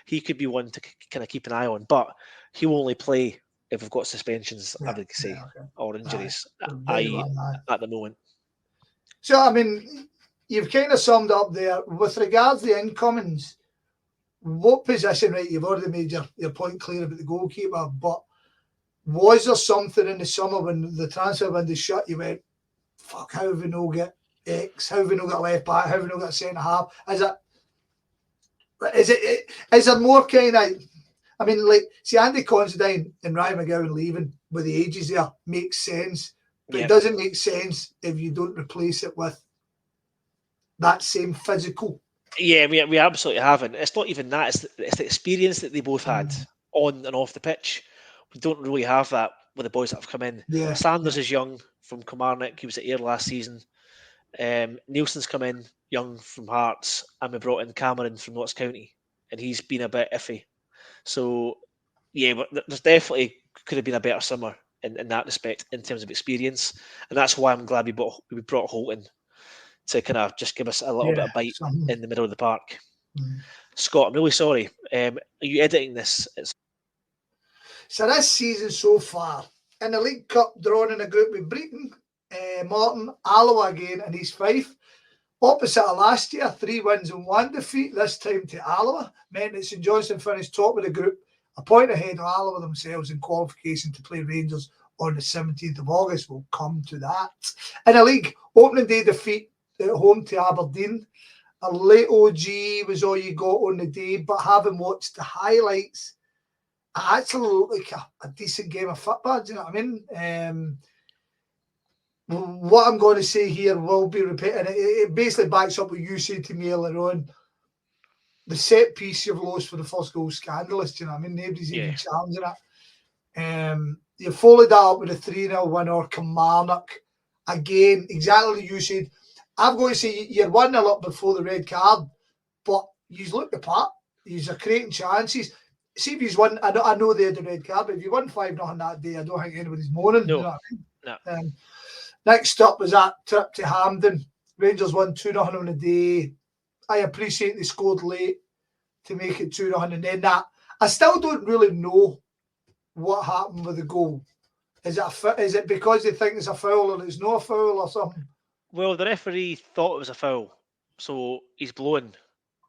He could be one to kind of keep an eye on, but he will only play if we've got suspensions, I would say, or injuries at the moment. So, I mean, you've kind of summed up there. With regards to the incomings, what position, right, you've already made your point clear about the goalkeeper, but was there something in the summer when the transfer window shut, you went, fuck, how have we not got X? How have we not got left back? How have we not got centre half? Is there more kind of, I mean, like, see, Andy Considine and Ryan McGowan leaving with the ages there makes sense, but it doesn't make sense if you don't replace it with that same physical. Yeah, we absolutely haven't. It's not even that. It's the experience that they both had on and off the pitch. We don't really have that with the boys that have come in. Yeah, Sanders is young from Kilmarnock. He was at Ayr last season. Nielsen's come in young from Hearts, and we brought in Cameron from Notts County, and he's been a bit iffy. So, yeah, but there's definitely could have been a better summer in that respect in terms of experience, and that's why I'm glad we brought Holt in to kind of just give us a little bit of bite in the middle of the park. Scott, I'm really sorry. Are you editing this? So this season so far, in the League Cup, drawn in a group with Breton, Morton, Alloa again, and East Fife. Opposite of last year, 3 wins and 1 defeat, this time to Alloa, meant that St Johnstone finished top of the group, a point ahead of Alloa themselves in qualification to play Rangers on the 17th of August. We'll come to that. In the league, opening day defeat at home to Aberdeen. A late OG was all you got on the day, but having watched the highlights, it actually looked like a decent game of football, do you know what I mean? What I'm going to say here will be repeated. It basically backs up what you said to me earlier on. The set piece you've lost for the first goal, scandalous, do you know what I mean? Nobody's even challenging it. You followed that up with a 3-0 win or Kilmarnock. Again, exactly like you said. I'm going to say you're 1-0 up before the red card, but you look the part. You're creating chances. See if he's won. I know they had the red card, but if you won 5-0 that day, I don't think anybody's moaning. No. You know what I mean? No. Next up was that trip to Hampden. Rangers won 2-0 on the day. I appreciate they scored late to make it 2-0, and then that. I still don't really know what happened with the goal. Is it because they think it's a foul or it's not a foul or something? Well, the referee thought it was a foul, so he's blown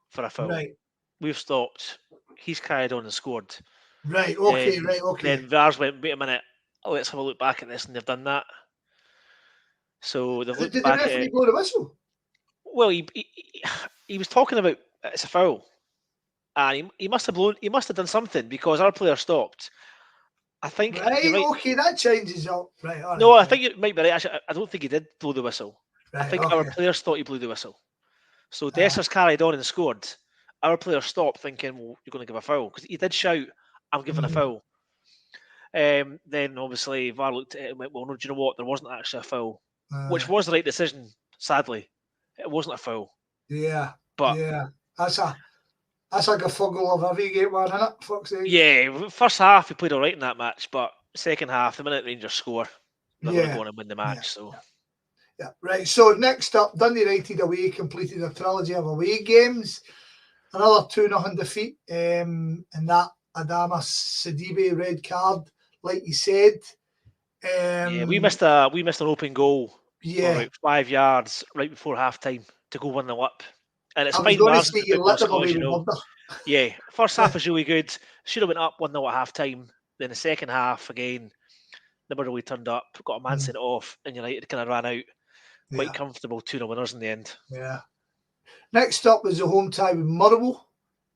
for a foul. Right. We've stopped. He's carried on and scored. Right. Okay. Right. Okay. Then VAR's went, wait a minute, let's have a look back at this, and they've done that. So they've looked Did the back at referee it. blow the whistle? Well, he was talking about it's a foul, and he must have blown. He must have done something because our player stopped. I think Right. you're right. Okay. That changes up. Right. All No, right, I think it might be right. Actually, I don't think he did blow the whistle. right, I think okay. our players thought he blew the whistle. So Dessers carried on and scored. Our player stopped thinking, well, you're going to give a foul. Because he did shout, I'm giving a foul. Then obviously VAR looked at it and went, well, no, do you know what? There wasn't actually a foul. Which was the right decision, sadly. It wasn't a foul. Yeah. But yeah. That's like a fuggle of every game, man, isn't it? Fuck's sake. yeah, first half he played all right in that match, but second half, the minute Rangers score, they're going to go on and win the match. Yeah, right. So next up, Dundee United away completed a trilogy of away games. Another 2-0 defeat, and that Adama Sidibe red card, like you said. Yeah, we missed an open goal for about 5 yards right before half time to go 1-0 up. And it's fine margins in football, Scottish, you know. Yeah, first half was really good. Should have went up 1-0 at half time. Then the second half again, never really turned up. Got a man sent off, and United kind of ran out quite comfortable 2-0 winners in the end. Yeah. Next up was the home tie with Motherwell.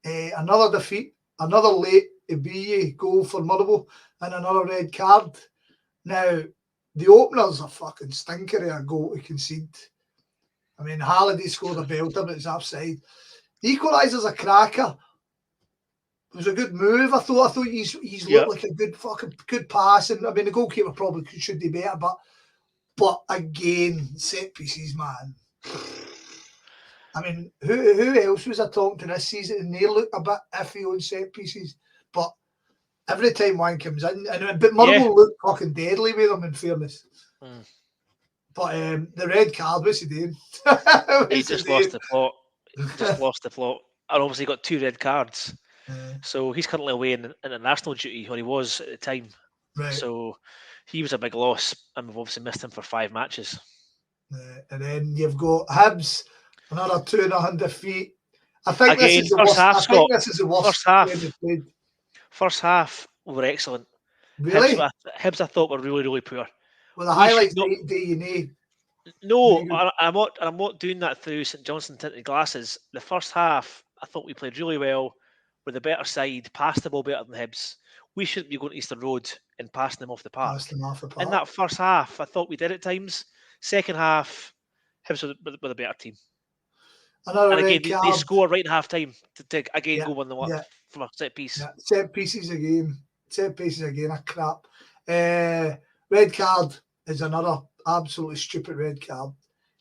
Another defeat, another late Ibiye goal for Motherwell, and another red card. Now, the opener's a fucking stinker of a goal to concede. I mean, Halliday scored a belter, but it's offside. The equaliser's a cracker. It was a good move. I thought he's looked like a good pass, and I mean the goalkeeper probably should do better, but again, set pieces, man. I mean, who else was I talking to this season and they look a bit iffy on set pieces, but every time one comes in, but Motherwell looked fucking deadly with them, in fairness. But the red card, what's he doing? He just lost the plot. And obviously got 2 red cards. So he's currently away in international duty, or he was at the time. Right. So he was a big loss, and we've obviously missed him for 5 matches. And then you've got Hibs, another 2-0 defeat. I think again, this is the worst. I think this is the worst first half. game they've played. First half were excellent. Really? Hibs I thought were really, really poor. Well, the highlights do you need? No, I'm not doing that through St Johnstone tinted glasses. The first half, I thought we played really well. We're the better side, passed the ball better than Hibs. We shouldn't be going to Easter Road and passing them off the park. In that first half, I thought we did at times. Second half, Hibs were the better team. And again, they score right in half time to again go 1-0 from a set piece. Yeah. Set pieces again, a crap. Red card is another absolutely stupid red card.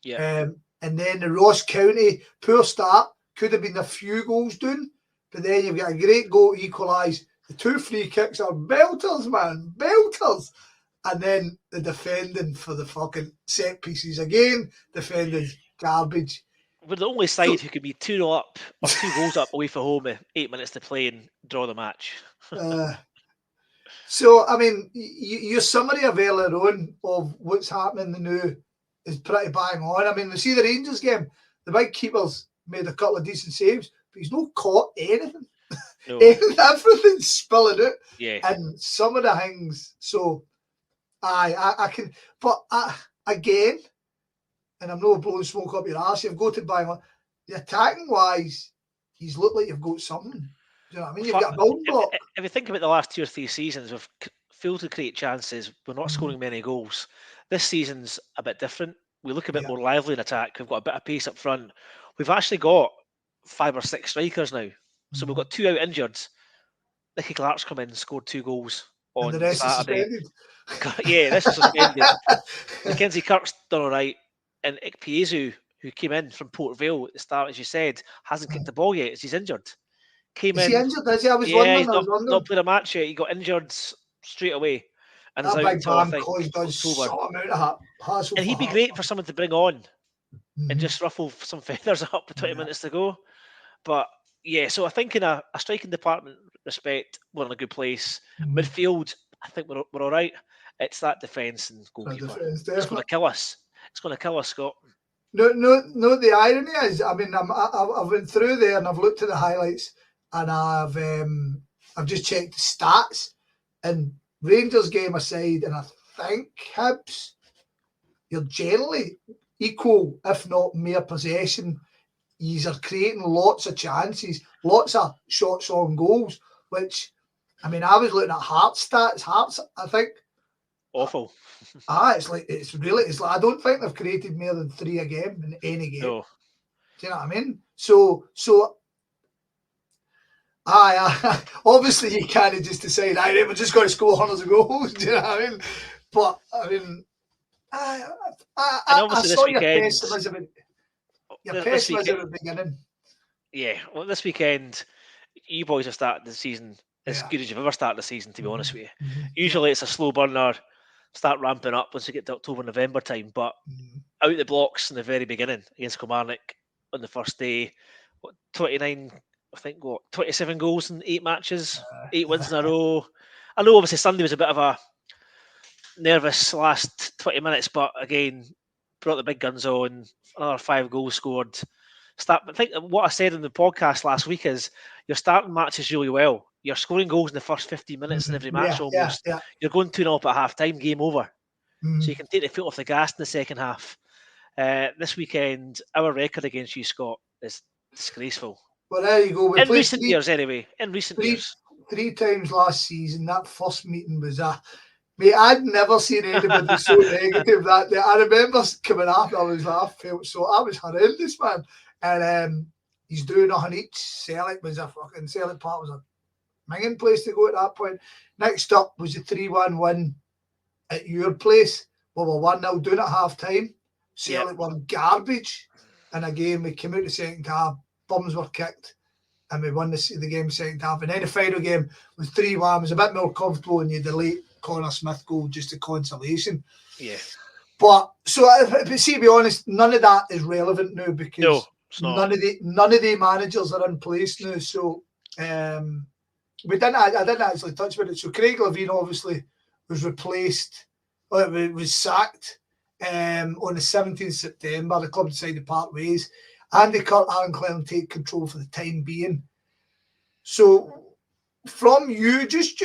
Yeah. And then the Ross County, poor start, could have been a few goals down, but then you've got a great goal to equalise. The 2 free kicks are belters, man, belters. And then the defending for the fucking set pieces again, defending garbage. We're the only side who could be 2-0 up or 2 goals up away from home with 8 minutes to play and draw the match. So, I mean, your summary of earlier on of what's happening now is pretty bang on. I mean, we see the Rangers game, the big keeper's made a couple of decent saves, but he's not caught anything. No. Everything's spilling out. Yeah. And some of the things, so I can, but again, and I'm not blowing smoke up your arse, you've got to bang on. The attacking wise, he's looked like you've got something. Do you know what I mean? You've got a building block. If you think about the last 2 or 3 seasons, we've failed to create chances. We're not scoring many goals. This season's a bit different. We look a bit more lively in attack. We've got a bit of pace up front. We've actually got 5 or 6 strikers now. So we've got 2 out injured. Nicky Clark's come in and scored 2 goals on and the rest Saturday. Is suspended. Yeah, this is suspended. Mackenzie Kirk's done all right. And Ikpeazu, who came in from Port Vale at the start, as you said, hasn't kicked the ball yet as he's injured. Is he injured? Is he? I was wondering. He's not played a match yet. He got injured straight away. and is That out big until I man think caused us October. some amount of hassle And for he'd be her. great for someone to bring on and Mhm. just ruffle some feathers up with 20 Yeah. minutes to go. But yeah, so I think in a striking department respect, we're in a good place. Mhm. Midfield, I think we're all right. It's that defence and For goalkeeper. defence, It's going to definitely. kill us. It's going to kill us, Scott. No. The irony is, I mean, I've went through there and I've looked at the highlights and I've just checked the stats. And Rangers game aside, and I think Hibs, you're generally equal, if not mere possession. You are creating lots of chances, lots of shots on goals. Which, I mean, I was looking at Hearts stats. Hearts, I think. Awful. It's like I don't think they've created more than 3 a game in any game. No. Do you know what I mean? So obviously you can't just decide, we're just going to score hundreds of goals. Do you know what I mean? But I mean, And I obviously this saw your weekend, pessimism at this weekend, the beginning. yeah, well, this weekend, you boys have started the season as Yeah. good as you've ever started the season, to be honest with you. Mhm. Usually it's a slow burner, start ramping up once you get to October, November time, but Mhm. out the blocks in the very beginning against Kilmarnock on the first day, 29, I think, 27 goals in 8 matches, 8 wins in a row. I know obviously Sunday was a bit of a nervous last 20 minutes, but again, brought the big guns on, another 5 goals scored. I think what I said in the podcast last week is you're starting matches really well. You're scoring goals in the first 15 minutes in every match almost. Yeah. You're going 2-0 up at half time, game over. Mhm. So you can take the foot off the gas in the second half. This weekend, our record against you, Scott, is disgraceful. Well, there you go. We In played recent years, anyway. In recent years. three times last season. That first meeting was mate, I'd never seen anybody so negative that day. I remember coming up, I was horrendous, man. And he's doing nothing each. Celtic Park was a minging place to go at that point. Next up was the 3-1 win at your place. We were 1-0 doing at half time. Celtic were garbage. And again, we came out the second half, bums were kicked, and we won the game second half. And then the final game was 3-1. It was a bit more comfortable, and you had the late Connor Smith goal just a consolation. Yeah. But see, to be honest, none of that is relevant now because none of the managers are in place now. So I didn't actually touch on it. So Craig Levein obviously was replaced, it was sacked on the 17th September. The club decided to part ways. Andy Kirk, Aaron Clellan take control for the time being. So from you, just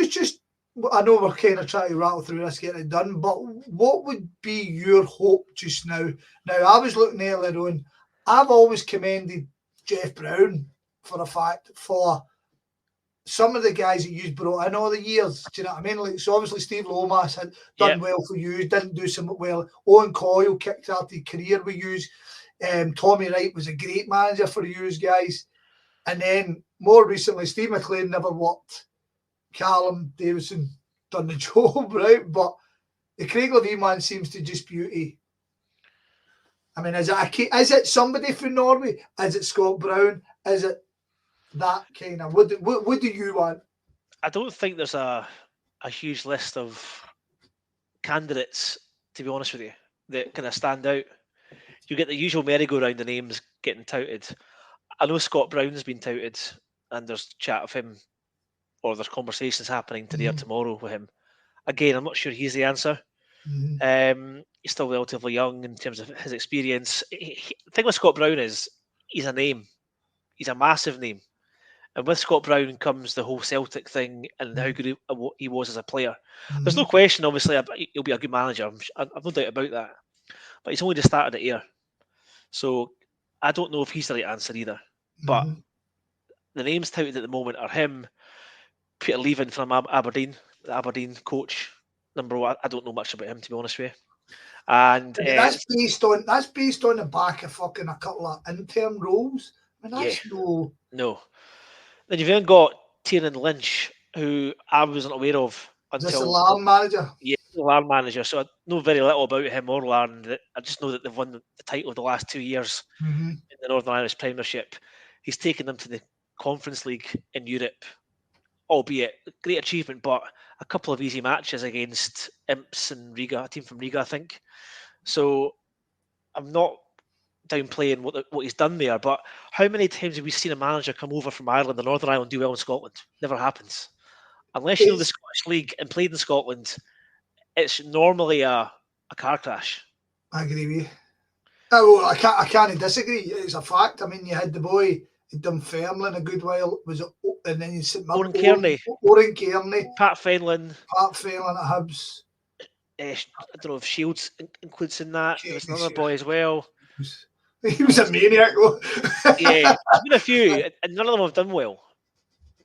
I know we're kind of trying to rattle through this, get it done, but what would be your hope just now? Now, I was looking earlier on, I've always commended Jeff Brown for a fact for some of the guys that you've brought in all the years. Do you know what I mean? Like, so obviously Steve Lomas had done well for you, didn't do so well. Owen Coyle kicked out the career with you. Tommy Wright was a great manager for you guys. And then more recently, Steve McLean never worked. Callum Davison done the job, right? But the Craig Levein man seems to just beauty. I mean, is it somebody from Norway? Is it Scott Brown? Is it that kind of? What do you want? I don't think there's a huge list of candidates, to be honest with you, that kind of stand out. You get the usual merry-go-round of names getting touted. I know Scott Brown's been touted, and there's chat of him, or there's conversations happening today or tomorrow with him. Again, I'm not sure he's the answer. He's still relatively young in terms of his experience. The thing with Scott Brown is he's a name. He's a massive name. And with Scott Brown comes the whole Celtic thing and how good he was as a player. There's no question, obviously, he'll be a good manager. I've no doubt about that. But he's only just started it here. So I don't know if he's the right answer either. But the names touted at the moment are him, Peter Leaving from Aberdeen, the Aberdeen coach. Number one, I don't know much about him, to be honest with you. And that's based on the back of fucking a couple of interim roles. I mean, that's no. Then you've then got Tiernan Lynch, who I wasn't aware of until just a Larne manager. Yeah, Larne manager. So I know very little about him or Larne. I just know that they've won the title the last 2 years in the Northern Irish Premiership. He's taken them to the Conference League in Europe albeit great achievement, but a couple of easy matches against Imps and Riga, a team from Riga, I think. So I'm not downplaying what he's done there, but how many times have we seen a manager come over from Ireland or Northern Ireland do well in Scotland? Never happens. Unless you know the Scottish League and played in Scotland, it's normally a car crash. I agree with you. Oh, I can't disagree. It's a fact. I mean, you had the boy Dunfermline a good while, was it? And then you said Oran Kearney, Pat Fenlon, at Hibs. I don't know if Shields includes in that. There was another boy as well. He was a maniac, though. Yeah, there's been a few, and none of them have done well.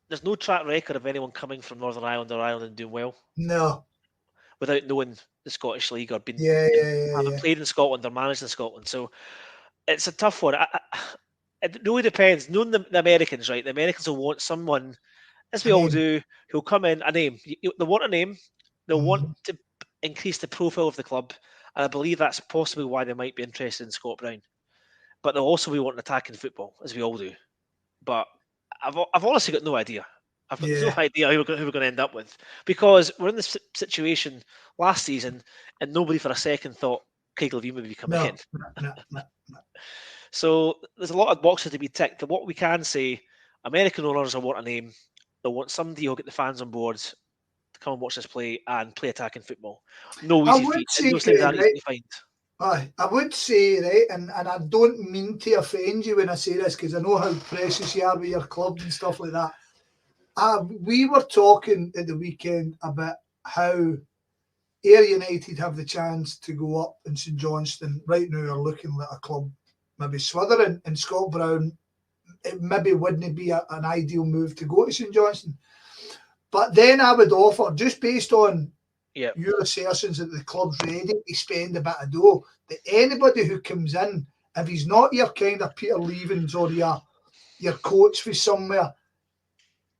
There's no track record of anyone coming from Northern Ireland or Ireland and doing well. No. Without knowing the Scottish League or being having played in Scotland or managed in Scotland. So it's a tough one. It really depends. Knowing the Americans, right? The Americans will want someone, as we all do, who'll come in, a name. They want a name. They'll want to increase the profile of the club. And I believe that's possibly why they might be interested in Scott Brown. But they'll also be wanting attacking football, as we all do. But I've honestly got no idea. I've got no idea who we're going to end up with, because we're in this situation last season and nobody for a second thought Craig Levein would be coming in. No. So there's a lot of boxes to be ticked. But what we can say, American owners will want a name. They'll want somebody who'll get the fans on board to come and watch this play and play attacking football. No easy feat. Those things aren't easy to find. I would say, right, and I don't mean to offend you when I say this, because I know how precious you are with your club and stuff like that. We were talking at the weekend about how Ayr United have the chance to go up in St Johnstone. Right now are looking like a club maybe swithering, and Scott Brown, it maybe wouldn't be an ideal move to go to St Johnstone. But then I would offer, just based on your assertions that the club's ready to spend a bit of dough, that anybody who comes in, if he's not your kind of Peter Leavens or your coach for somewhere,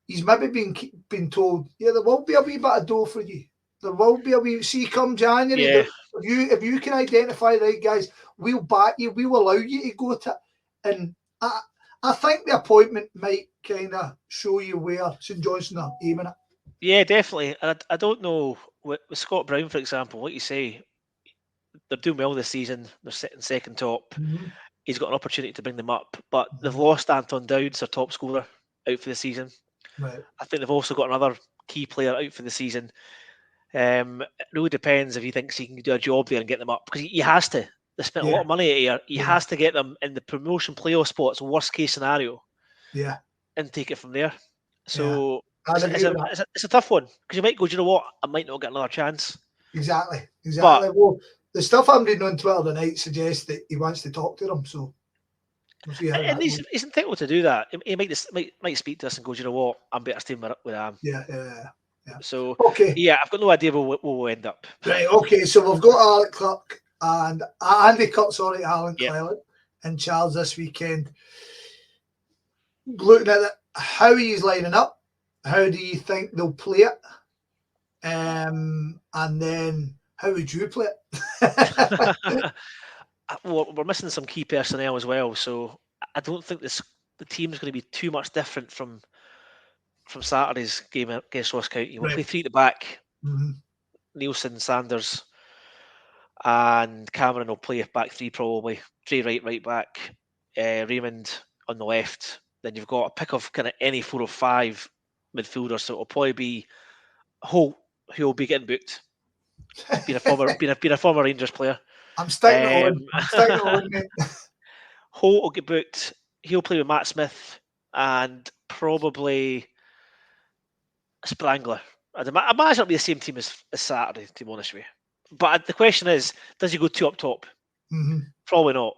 he's maybe been told, there will be a wee bit of dough for you. There will be a wee, see, come January, if you can identify the right guys, we'll back you, we will allow you to go to it. And I think the appointment might kind of show you where St Johnstone are aiming at. Yeah, definitely. And I don't know, with Scott Brown, for example, what you say, they're doing well this season, they're sitting second top. He's got an opportunity to bring them up, but they've lost Anton Dowds, their top scorer, out for the season. Right. I think they've also got another key player out for the season. It really depends if he thinks he can do a job there and get them up, because he has to. They spent a lot of money here. He has to get them in the promotion playoff spots, worst case scenario. Yeah. And take it from there. So it's a tough one, because you might go, do you know what? I might not get another chance. Exactly. But, well, the stuff I'm reading on Twitter tonight suggests that he wants to talk to them. So we'll see how and he's entitled to do that. He might speak to us and go, do you know what? I'm better staying where I am. Yeah. So okay. I've got no idea where we'll end up. Right. Okay. So we've got Alec Clark and Andy Clark, Alan Cleland in Charles this weekend. Looking at how he's lining up, how do you think they'll play it? And then how would you play it? Well, we're missing some key personnel as well, so I don't think the team's going to be too much different from Saturday's game against Ross County. We'll play three at the back. Nielsen, Sanders, and Cameron will play back three probably. Three right back. Raymond on the left. Then you've got a pick of kind of any 4 or 5 midfielders. So it'll probably be Holt, who will be getting booked. Being a former Rangers player. I'm sticking on, mate. Holt will get booked. He'll play with Matt Smith and probably Sprangler. I imagine it'll be the same team as Saturday, to be honest with you. But the question is, does he go 2 up top? Probably not.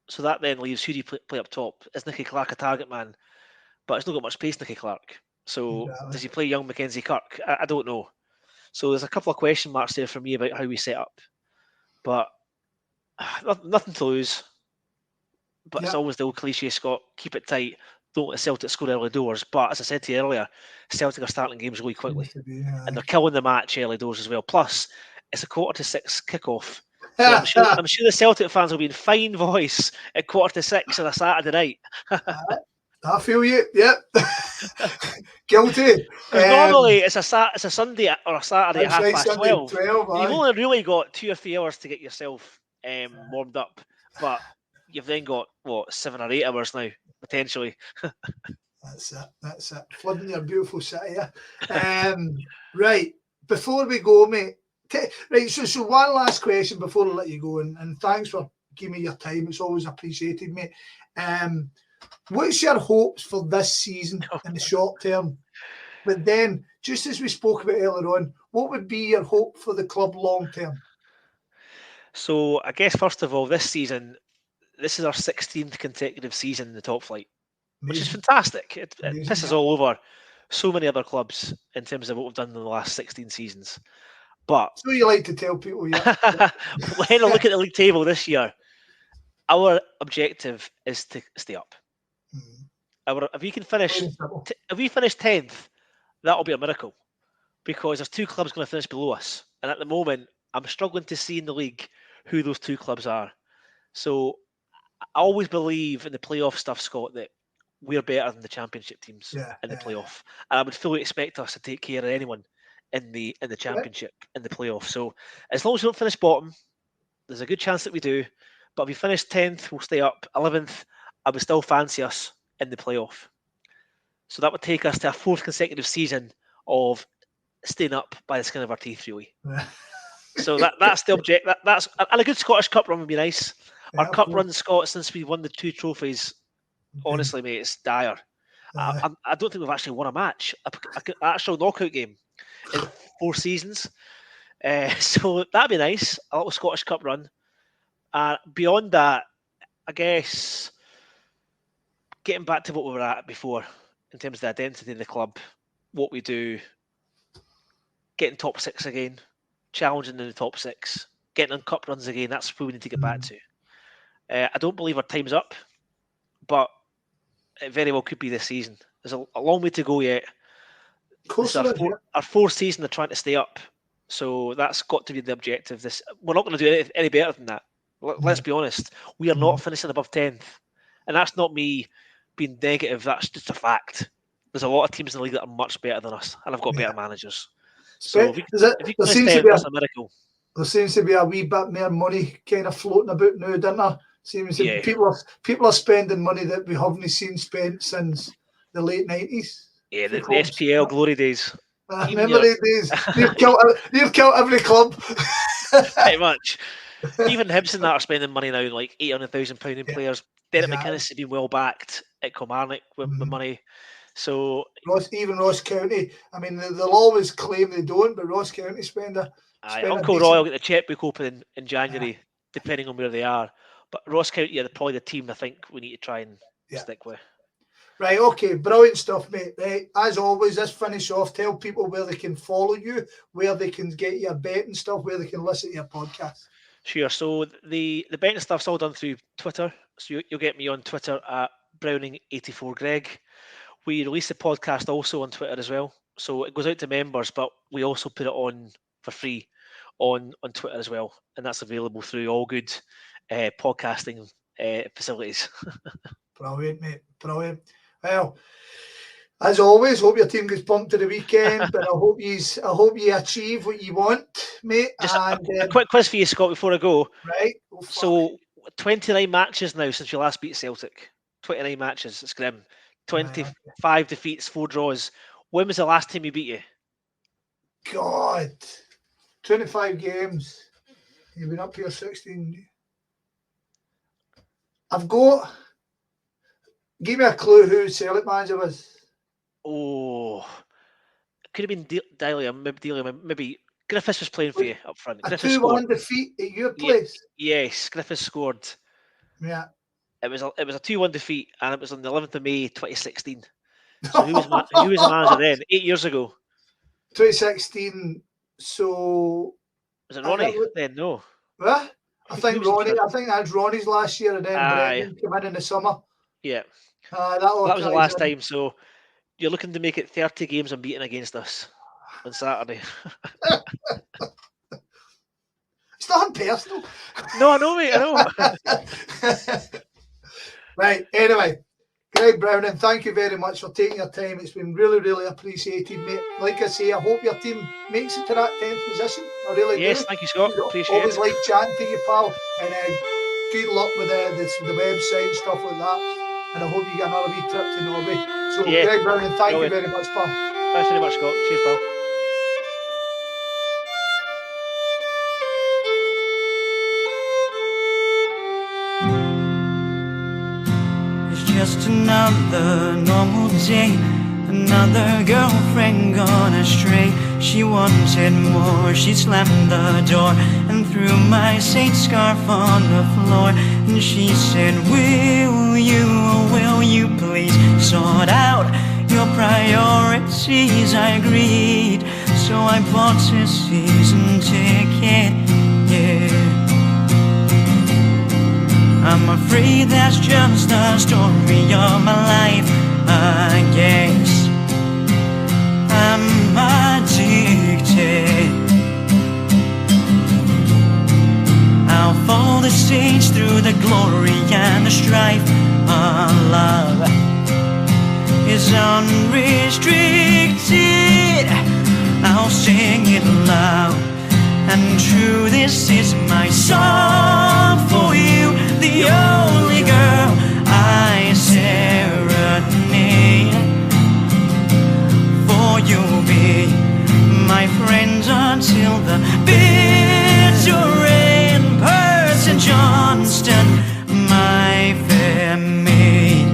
So that then leaves, who do you play up top? Is Nicky Clark a target man? But it's not got much pace, Nicky Clark. So does he play young Mackenzie Kirk? I don't know. So there's a couple of question marks there for me about how we set up. But nothing to lose. But it's always the old cliche, Scott. Keep it tight. Don't let Celtic score early doors. But as I said to you earlier, Celtic are starting games really quickly. And they're killing the match early doors as well. Plus, it's a 5:45 kickoff. So I'm sure the Celtic fans will be in fine voice at 5:45 on a Saturday night. I feel you. Yep. Guilty. Because normally it's a Sunday or a Saturday at That's right, Sunday 12:30. 12. You've Aye. only really got 2 or 3 hours to get yourself warmed up, but you've then got 7 or 8 hours now potentially. That's it. That's it. Flooding your beautiful city. Right. Before we go, mate. Right. So one last question before I let you go, and thanks for giving me your time. It's always appreciated, mate. What's your hopes for this season in the short term? But then, just as we spoke about earlier on, what would be your hope for the club long term? So I guess first of all, this season, this is our 16th consecutive season in the top flight, which is Amazing. fantastic. It Amazing, pisses yeah. all over so many other clubs in terms of what we've done in the last 16 seasons. But So you like to tell people, yeah. when I look at the league table this year, our objective is to stay up. If we can finish, if we finish 10th, that'll be a miracle, because there's 2 clubs going to finish below us, and at the moment, I'm struggling to see in the league who those 2 clubs are. So I always believe in the playoff stuff, Scott, that we're better than the championship teams in the playoff, and I would fully expect us to take care of anyone in the championship in the playoff. So as long as we don't finish bottom, there's a good chance that we do. But if we finish 10th, we'll stay up. 11th, I would still fancy us in the playoff. So that would take us to a 4th consecutive season of staying up by the skin of our teeth, really. So that's the object. That's and a good Scottish Cup run would be nice. Our cup run, Scott, since we won the 2 trophies, honestly, mate, it's dire. I don't think we've actually won a match, an actual knockout game in 4 seasons. So that'd be nice. A little Scottish Cup run. Beyond that, I guess getting back to what we were at before in terms of the identity of the club, what we do, getting top 6 again, challenging in the top 6, getting on cup runs again. That's where we need to get back to. I don't believe our time's up, but it very well could be this season. There's a long way to go yet. This is our 4th season of trying to stay up, so that's got to be the objective. We're not going to do any better than that. Let's be honest. We are not finishing above 10th, and that's not me being negative. That's just a fact. There's a lot of teams in the league that are much better than us, and have got better managers. So if you finish 10th, that's a miracle. There seems to be a wee bit more money kind of floating about now, doesn't there? Seems to people are spending money that we haven't seen spent since the late 90s. Yeah, the SPL glory days. I remember those days. You've killed every club. Pretty much. Even Hibs and that are spending money now, like £800,000 in players. Derek McInnes has been well backed at Kilmarnock with money. So Ross County. I mean, they'll always claim they don't, but Ross County spend Uncle Roy will get the checkbook open in January, depending on where they are. But Ross County are probably the team I think we need to try and stick with. Right, okay, brilliant stuff, mate. Right, as always, let's finish off. Tell people where they can follow you, where they can get your betting stuff, where they can listen to your podcast. Sure. So the betting stuff's all done through Twitter. So you'll get me on Twitter at Browning84Greg. We release the podcast also on Twitter as well. So it goes out to members, but we also put it on for free on Twitter as well. And that's available through all good podcasting facilities. Brilliant, mate. Brilliant. Well, as always, hope your team gets bumped to the weekend, but I hope you achieve what you want, mate. Just a quick quiz for you, Scott, before I go. Right. So 29 matches now since you last beat Celtic. 29 matches. It's grim. 25 defeats, 4 draws. When was the last time we beat you? God. 25 games. You've been up here 16. I've got... Give me a clue who Celtic manager was. Oh, it could have been Delia. Maybe Griffiths was playing for you up front. A 2-1 defeat at your place. Yes, Griffiths scored. Yeah. It was a 2-1 defeat, and it was on the 11th of May 2016. So who was the manager then? 8 years ago. 2016. So was it Ronnie then? No. What? I think that's Ronnie's last year, and then Brendan came in the summer. Yeah. That was the last time. So you're looking to make it 30 games unbeaten against us on Saturday. It's not personal. No, I know, mate. I know. Right. Anyway, Greg, Greg Browning, thank you very much for taking your time. It's been really, really appreciated, mate. Like I say, I hope your team makes it to that 10th position. I really do. Yes, thank you, Scott. Appreciate always it. like chatting to you, pal. And good luck with the website and stuff like that. And I hope you get another wee trip to Norway. So, Greg Browning, thank you very much, pal. Thanks very much, Scott. Cheers, pal. Just another normal day, another girlfriend gone astray. She wanted more, she slammed the door and threw my Saint scarf on the floor. And she said, will you please sort out your priorities? I agreed, so I bought a season ticket, yeah. I'm afraid that's just the story of my life, I guess. I'm addicted. I'll follow the stage through the glory and the strife. Our love is unrestricted. I'll sing it loud and true. This is my song for you, the only girl I serenade. For you'll be my friend until the bitter end. Perth, St Johnstone, my fair maid.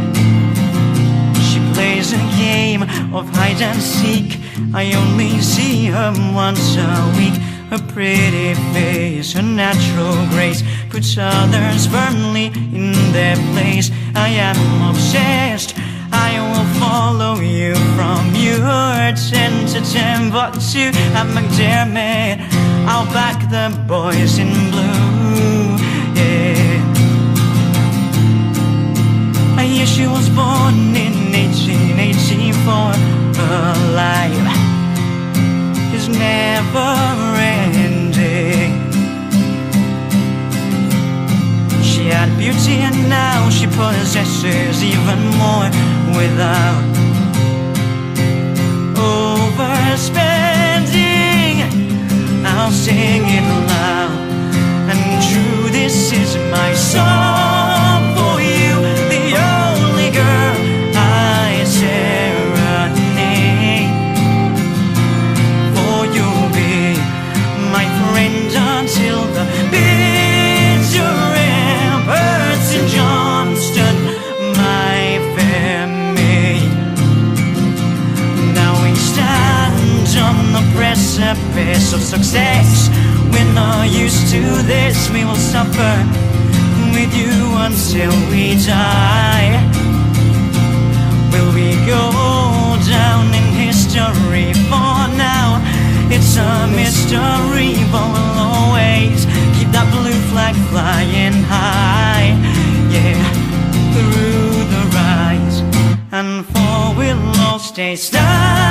She plays a game of hide and seek. I only see her once a week. Her pretty face, her natural grace puts others firmly in their place. I am obsessed, I will follow you from your 10 to Timbuktu at McDermott. I'll back the boys in blue, yeah. I hear she was born in 1884. Her life is never ending. She had beauty and now she possesses even more without overspending. I'll sing it loud and true. This is my song for you, the only girl I serenade. For you'll be my friend until the bitter end. Perth, St Johnstone, my fair maid. Now we stand on the precipice of success. We're not used to this. We will suffer with you until we die. Will we go down in history? For now it's a mystery, but we'll always keep that blue flag flying high, yeah, through the rise and fall we'll all stay standing.